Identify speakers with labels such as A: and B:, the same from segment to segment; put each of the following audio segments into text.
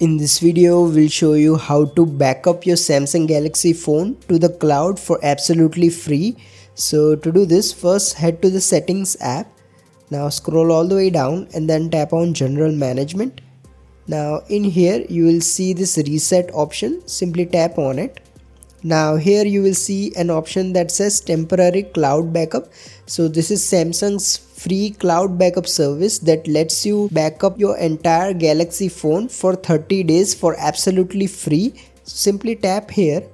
A: In this video, we'll show you how to back up your Samsung Galaxy phone to the cloud for absolutely free. So to do this, first head to the settings app. Now scroll all the way down and then tap on general management. Now in here you will see this reset option. Simply tap on it. Now here you will see an option that says temporary cloud backup. So this is Samsung's free cloud backup service that lets you back up your entire Galaxy phone for 30 days for absolutely free. Simply tap here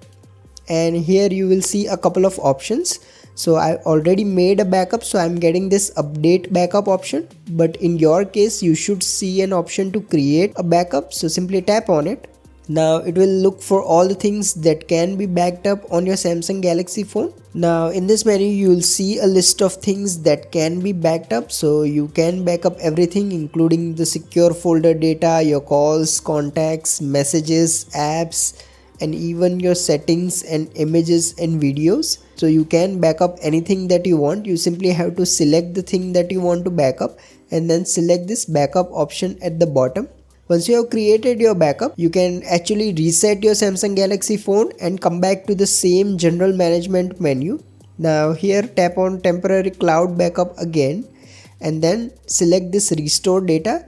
A: and here you will see a couple of options. So I already made a backup, so I'm getting this update backup option, but in your case you should see an option to create a backup. So simply tap on it. Now it will look for all the things that can be backed up on your Samsung Galaxy phone. Now in this menu you will see a list of things that can be backed up. So you can back up everything including the secure folder data, your calls, contacts, messages, apps, and even your settings and images and videos. So you can back up anything that you want. You simply have to select the thing that you want to back up and then select this backup option at the bottom. Once you have created your backup, you can actually reset your Samsung Galaxy phone and come back to the same general management menu. Now here tap on temporary cloud backup again and then select this restore data.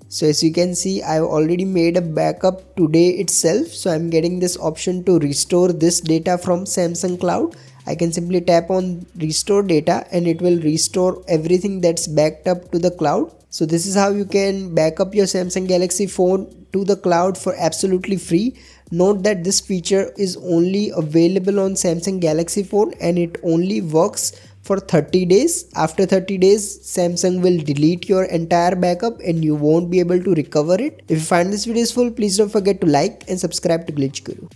A: So as you can see, I've already made a backup today itself. So I'm getting this option to restore this data from Samsung Cloud. I can simply tap on restore data and it will restore everything that's backed up to the cloud. So this is how you can back up your Samsung Galaxy phone to the cloud for absolutely free. Note that this feature is only available on Samsung Galaxy phone and it only works for 30 days. After 30 days, Samsung will delete your entire backup and you won't be able to recover it. If you find this video useful, please don't forget to like and subscribe to Glitch Guru.